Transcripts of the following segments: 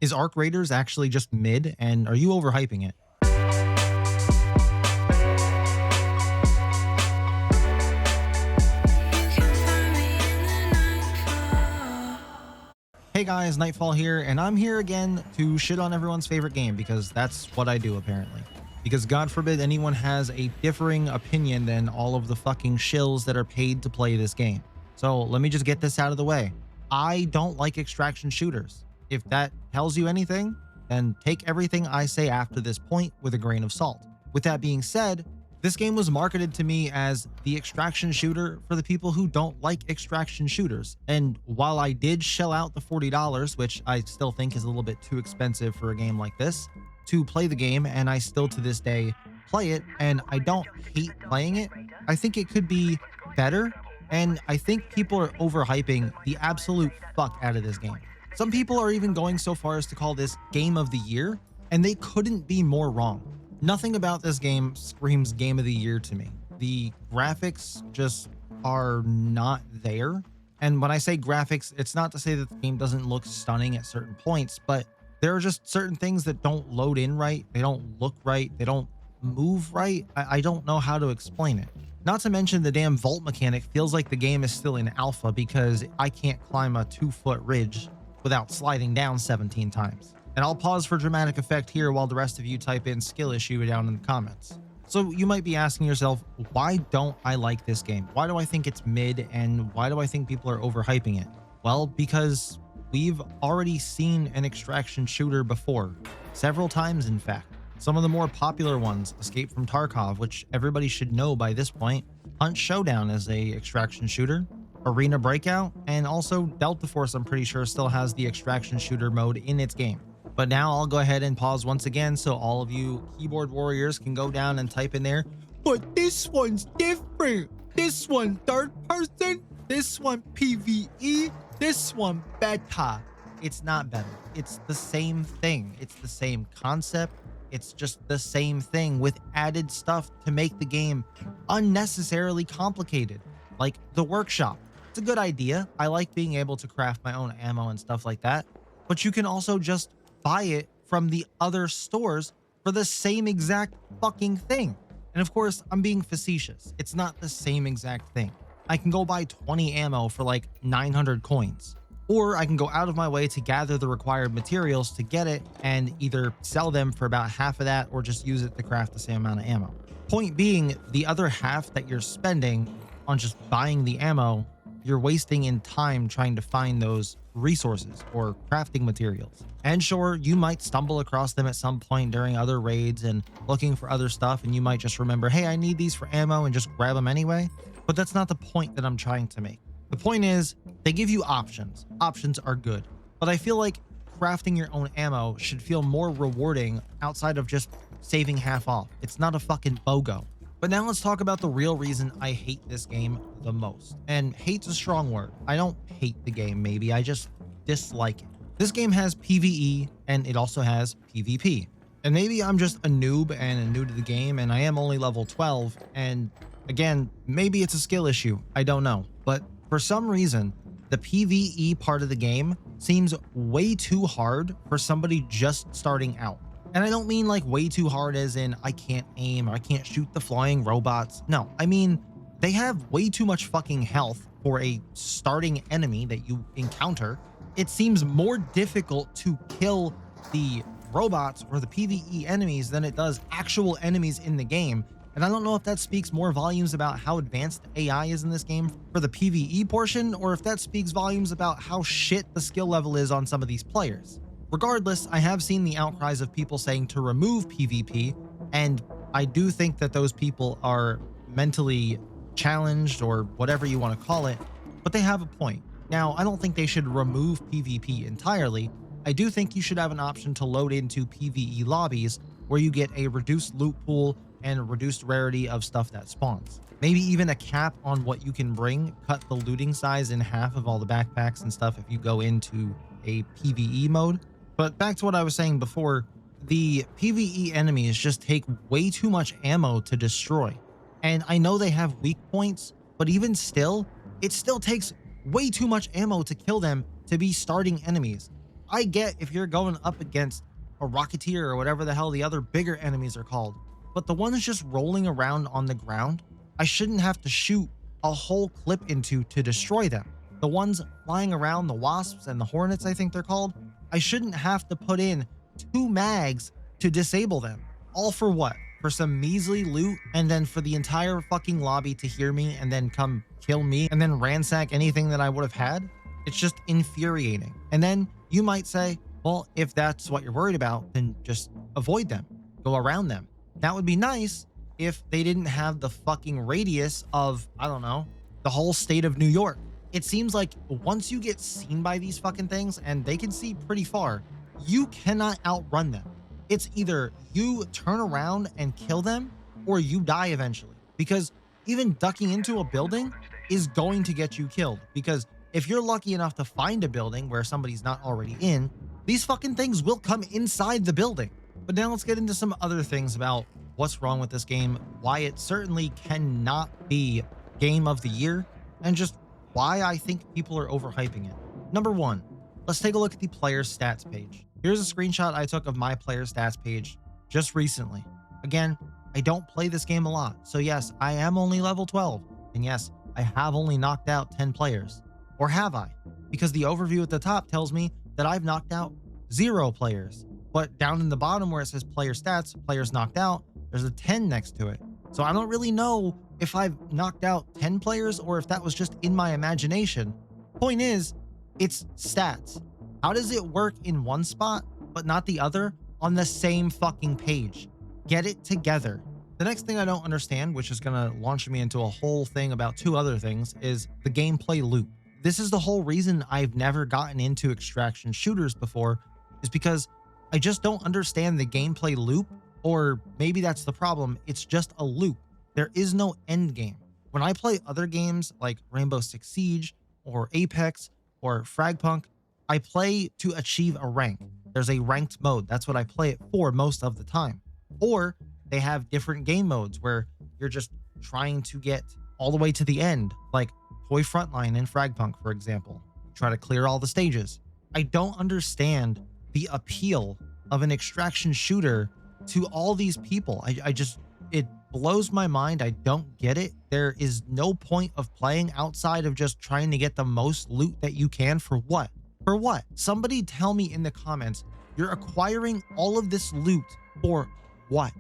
Is Arc Raiders actually just mid, and are you overhyping it? Hey guys, Nightfall here, and I'm here again to shit on everyone's favorite game because that's what I do apparently. Because God forbid anyone has a differing opinion than all of the fucking shills that are paid to play this game. So let me just get this out of the way. I don't like extraction shooters. If that tells you anything, then take everything I say after this point with a grain of salt. With that being said, this game was marketed to me as the extraction shooter for the people who don't like extraction shooters. And while I did shell out the $40, which I still think is a little bit too expensive for a game like this, to play the game, and I still to this day play it, and I don't hate playing it, I think it could be better, and I think people are overhyping the absolute fuck out of this game. Some people are even going so far as to call this Game of the Year, and they couldn't be more wrong. Nothing about this game screams Game of the Year to me. The graphics just are not there. And when I say graphics, it's not to say that the game doesn't look stunning at certain points, but there are just certain things that don't load in right. They don't look right. They don't move right. I don't know how to explain it. Not to mention the damn vault mechanic feels like the game is still in alpha because I can't climb a 2-foot ridge without sliding down 17 times. And I'll pause for dramatic effect here while the rest of you type in skill issue down in the comments. So you might be asking yourself, why don't I like this game? Why do I think it's mid, and why do I think people are overhyping it? Well, because we've already seen an extraction shooter before, several times in fact. Some of the more popular ones, Escape from Tarkov, which everybody should know by this point, Hunt Showdown is a extraction shooter, Arena Breakout, and also Delta Force I'm pretty sure still has the extraction shooter mode in its game. But now I'll go ahead and pause once again so all of you keyboard warriors can go down and type in there, but this one's different. This one third person, this one PVE, this one beta. It's not better. It's the same thing. It's the same concept. It's just the same thing with added stuff to make the game unnecessarily complicated. Like the workshop. It's a good idea. I like being able to craft my own ammo and stuff like that. But you can also just buy it from the other stores for the same exact fucking thing. And of course, I'm being facetious. It's not the same exact thing. I can go buy 20 ammo for like 900 coins. Or I can go out of my way to gather the required materials to get it and either sell them for about half of that or just use it to craft the same amount of ammo. Point being, the other half that you're spending on just buying the ammo, you're wasting in time trying to find those resources or crafting materials. And sure, you might stumble across them at some point during other raids and looking for other stuff, and you might just remember, hey, I need these for ammo, and just grab them anyway. But that's not the point that I'm trying to make. The point is, they give you options. Options are good. But I feel like crafting your own ammo should feel more rewarding outside of just saving half off. It's not a fucking BOGO. But now let's talk about the real reason I hate this game the most. And hate's a strong word. I don't hate the game, maybe. I just dislike it. This game has PvE and it also has PvP. And maybe I'm just a noob and new to the game and I am only level 12. And again, maybe it's a skill issue. I don't know. But for some reason, the PvE part of the game seems way too hard for somebody just starting out. And I don't mean like way too hard as in I can't aim or I can't shoot the flying robots. No, I mean they have way too much fucking health for a starting enemy that you encounter. It seems more difficult to kill the robots or the PvE enemies than it does actual enemies in the game. And I don't know if that speaks more volumes about how advanced the AI is in this game for the PvE portion, or if that speaks volumes about how shit the skill level is on some of these players. Regardless, I have seen the outcries of people saying to remove PvP, and I do think that those people are mentally challenged or whatever you want to call it, but they have a point. Now, I don't think they should remove PvP entirely. I do think you should have an option to load into PvE lobbies where you get a reduced loot pool and reduced rarity of stuff that spawns. Maybe even a cap on what you can bring, cut the looting size in half of all the backpacks and stuff if you go into a PvE mode. But back to what I was saying before, the PvE enemies just take way too much ammo to destroy. And I know they have weak points, but even still, it still takes way too much ammo to kill them to be starting enemies. I get if you're going up against a Rocketeer or whatever the hell the other bigger enemies are called, but the ones just rolling around on the ground, I shouldn't have to shoot a whole clip into to destroy them. The ones flying around, the Wasps and the Hornets, I think they're called, I shouldn't have to put in 2 mags to disable them. All for what? For some measly loot, and then for the entire fucking lobby to hear me and then come kill me and then ransack anything that I would have had? It's just infuriating. And then you might say, well, if that's what you're worried about, then just avoid them, go around them. That would be nice if they didn't have the fucking radius of, I don't know, the whole state of New York. It seems like once you get seen by these fucking things, and they can see pretty far, you cannot outrun them. It's either you turn around and kill them or you die eventually, because even ducking into a building is going to get you killed. Because if you're lucky enough to find a building where somebody's not already in, these fucking things will come inside the building. But now let's get into some other things about what's wrong with this game, why it certainly cannot be game of the year, and just why I think people are overhyping it. Number 1, let's take a look at the player stats page. Here's a screenshot I took of my player stats page just recently. Again, I don't play this game a lot, so yes, I am only level 12, and yes, I have only knocked out 10 players. Or have I? Because the overview at the top tells me that I've knocked out 0 players. But down in the bottom where it says player stats, players knocked out, there's a 10 next to it. So I don't really know if I've knocked out 10 players or if that was just in my imagination. Point is, it's stats. How does it work in one spot, but not the other on the same fucking page? Get it together. The next thing I don't understand, which is gonna launch me into a whole thing about 2 other things, is the gameplay loop. This is the whole reason I've never gotten into extraction shooters before, is because I just don't understand the gameplay loop, or maybe that's the problem. It's just a loop. There is no end game. When I play other games like Rainbow Six Siege or Apex or Fragpunk, I play to achieve a rank. There's a ranked mode. That's what I play it for most of the time. Or they have different game modes where you're just trying to get all the way to the end, like Toy Frontline in Fragpunk, for example. Try to clear all the stages. I don't understand the appeal of an extraction shooter to all these people. It blows my mind. I don't get it. There is no point of playing outside of just trying to get the most loot that you can. For what? For what? Somebody tell me in the comments, you're acquiring all of this loot for what?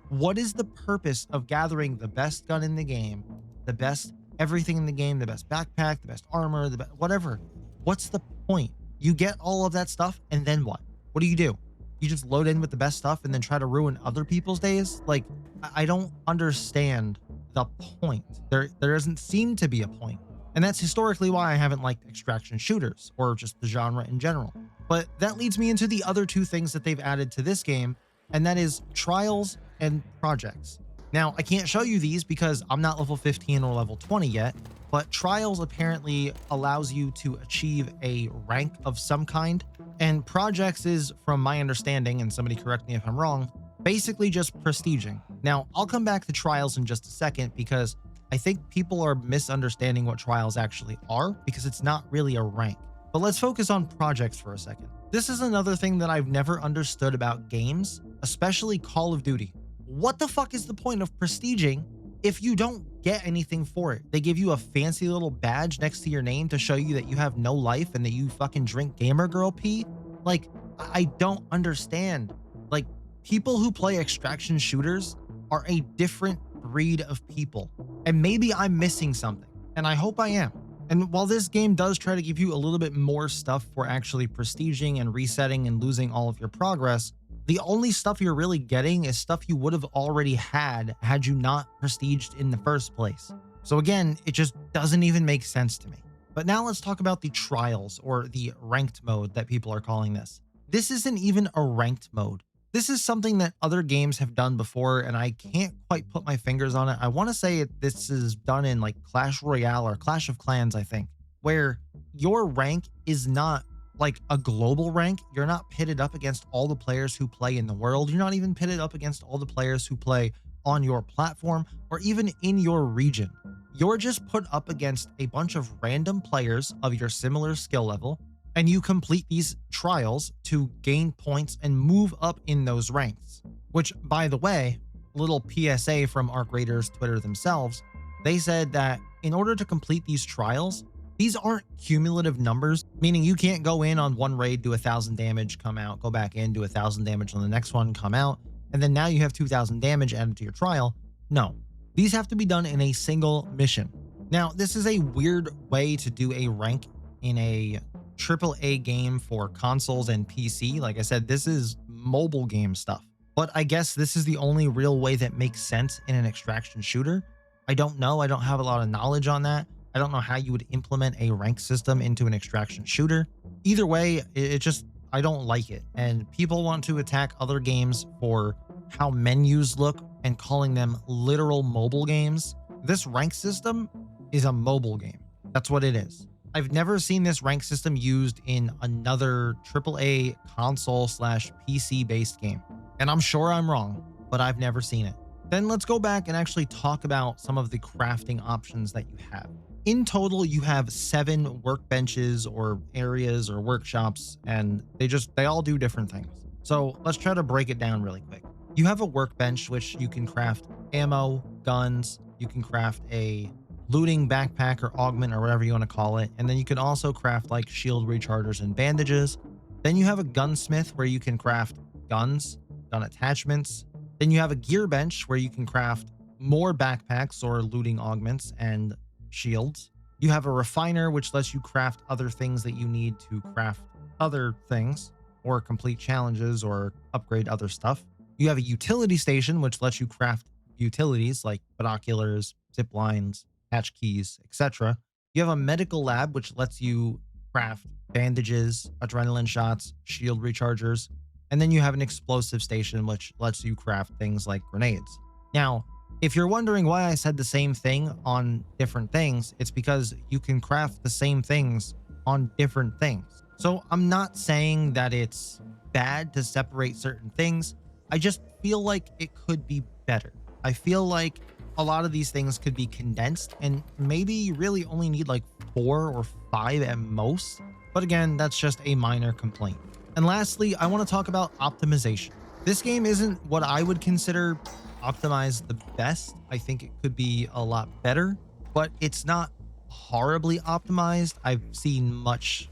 What is the purpose of gathering the best gun in the game, the best everything in the game, the best backpack, the best armor, whatever? What's the point? You get all of that stuff, and then what? What do? You just load in with the best stuff and then try to ruin other people's days? Like, I don't understand the point. There doesn't seem to be a point. And that's historically why I haven't liked extraction shooters, or just the genre in general. But that leads me into the other 2 things that they've added to this game, and that is trials and projects. Now, I can't show you these because I'm not level 15 or level 20 yet, but trials apparently allows you to achieve a rank of some kind, and projects is, from my understanding, and somebody correct me if I'm wrong, basically just prestiging. Now, I'll come back to trials in just a second because I think people are misunderstanding what trials actually are, because it's not really a rank. But let's focus on projects for a second. This is another thing that I've never understood about games, especially Call of Duty. What the fuck is the point of prestiging if you don't get anything for it? They give you a fancy little badge next to your name to show you that you have no life and that you fucking drink gamer girl pee. Like, I don't understand. Like, people who play extraction shooters are a different breed of people. And maybe I'm missing something, and I hope I am. And while this game does try to give you a little bit more stuff for actually prestiging and resetting and losing all of your progress, the only stuff you're really getting is stuff you would have already had you not prestiged in the first place. So again, it just doesn't even make sense to me. But now let's talk about the trials, or the ranked mode that people are calling this. This isn't even a ranked mode. This is something that other games have done before, and I can't quite put my fingers on it. I want to say this is done in like Clash Royale or Clash of Clans, I think, where your rank is not like a global rank. You're not pitted up against all the players who play in the world. You're not even pitted up against all the players who play on your platform or even in your region. You're just put up against a bunch of random players of your similar skill level, and you complete these trials to gain points and move up in those ranks. Which, by the way, little PSA from Arc Raiders Twitter themselves, they said that in order to complete these trials, these aren't cumulative numbers, meaning you can't go in on one raid, do 1,000 damage, come out, go back in, do 1,000 damage on the next one, come out, and then now you have 2,000 damage added to your trial. No, these have to be done in a single mission. Now, this is a weird way to do a rank in a AAA game for consoles and PC. Like I said, this is mobile game stuff, but I guess this is the only real way that makes sense in an extraction shooter. I don't know. I don't have a lot of knowledge on that. I don't know how you would implement a rank system into an extraction shooter. Either way, it just, I don't like it. And people want to attack other games for how menus look and calling them literal mobile games. This rank system is a mobile game. That's what it is. I've never seen this rank system used in another AAA console slash PC based game. And I'm sure I'm wrong, but I've never seen it. Then let's go back and actually talk about some of the crafting options that you have. In total, you have 7 workbenches or areas or workshops, and they all do different things. So let's try to break it down really quick. You have a workbench, which you can craft ammo, guns, you can craft a looting backpack or augment or whatever you want to call it. And then you can also craft like shield rechargers and bandages. Then you have a gunsmith where you can craft guns, gun attachments. Then you have a gear bench where you can craft more backpacks or looting augments and shields. You have a refiner, which lets you craft other things that you need to craft other things or complete challenges or upgrade other stuff. You have a utility station, which lets you craft utilities like binoculars, zip lines, hatch keys, etc. You have a medical lab, which lets you craft bandages, adrenaline shots, shield rechargers. And then you have an explosive station, which lets you craft things like grenades. Now, if you're wondering why I said the same thing on different things, it's because you can craft the same things on different things. So I'm not saying that it's bad to separate certain things. I just feel like it could be better. I feel like a lot of these things could be condensed and maybe you really only need like 4 or 5 at most. But again, that's just a minor complaint. And lastly, I want to talk about optimization. This game isn't what I would consider optimized the best. I think it could be a lot better, but it's not horribly optimized. I've seen much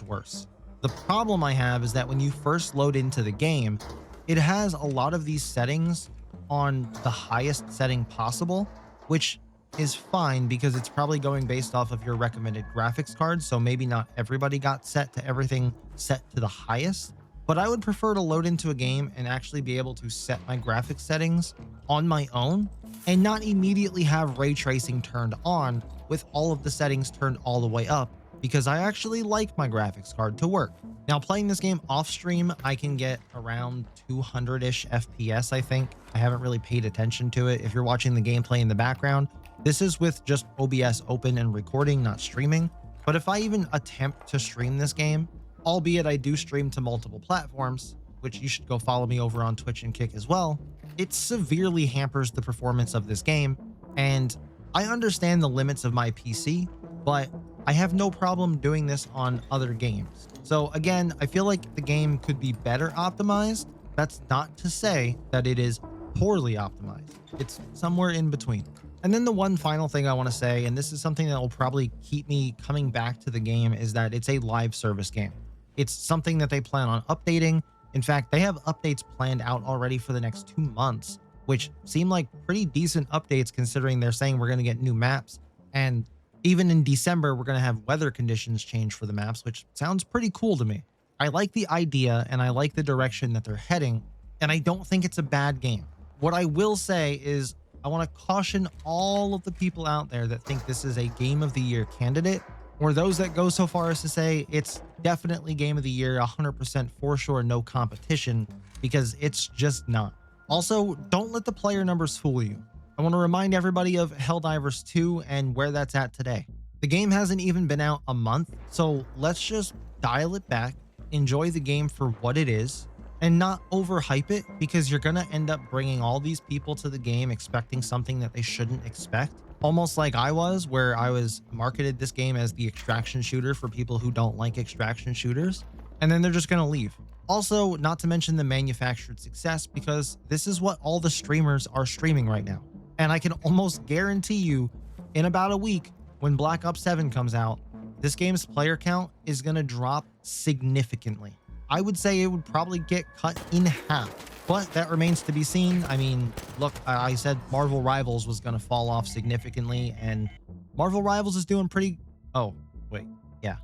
worse. The problem I have is that when you first load into the game, it has a lot of these settings on the highest setting possible, which is fine because it's probably going based off of your recommended graphics card. So maybe not everybody got set to everything set to the highest, but I would prefer to load into a game and actually be able to set my graphics settings on my own and not immediately have ray tracing turned on with all of the settings turned all the way up, because I actually like my graphics card to work. Now, playing this game off stream, I can get around 200-ish FPS, I think. I haven't really paid attention to it. If you're watching the gameplay in the background, this is with just OBS open and recording, not streaming. But if I even attempt to stream this game, albeit I do stream to multiple platforms, which you should go follow me over on Twitch and Kick as well, it severely hampers the performance of this game. And I understand the limits of my PC, but I have no problem doing this on other games. So again, I feel like the game could be better optimized. That's not to say that it is poorly optimized. It's somewhere in between. And then the one final thing I want to say, and this is something that will probably keep me coming back to the game, is that it's a live service game. It's something that they plan on updating. In fact, they have updates planned out already for the next 2 months, which seem like pretty decent updates considering they're saying we're going to get new maps. And even in December, we're going to have weather conditions change for the maps, which sounds pretty cool to me. I like the idea and I like the direction that they're heading, and I don't think it's a bad game. What I will say is I want to caution all of the people out there that think this is a Game of the Year candidate, or those that go so far as to say it's definitely Game of the Year, 100% for sure, no competition, because it's just not. Also, don't let the player numbers fool you. I want to remind everybody of Helldivers 2 and where that's at today. The game hasn't even been out a month, so let's just dial it back, enjoy the game for what it is, and not overhype it, because you're going to end up bringing all these people to the game expecting something that they shouldn't expect. almost like I was, where I was marketed this game as the extraction shooter for people who don't like extraction shooters, and then they're just going to leave. Also, not to mention the manufactured success, because this is what all the streamers are streaming right now. And I can almost guarantee you in about a week, when Black Ops 7 comes out, this game's player count is going to drop significantly. I would say it would probably get cut in half, but that remains to be seen. I mean, look, I said Marvel Rivals was going to fall off significantly, and Marvel Rivals is doing pretty... Oh, wait. Yeah.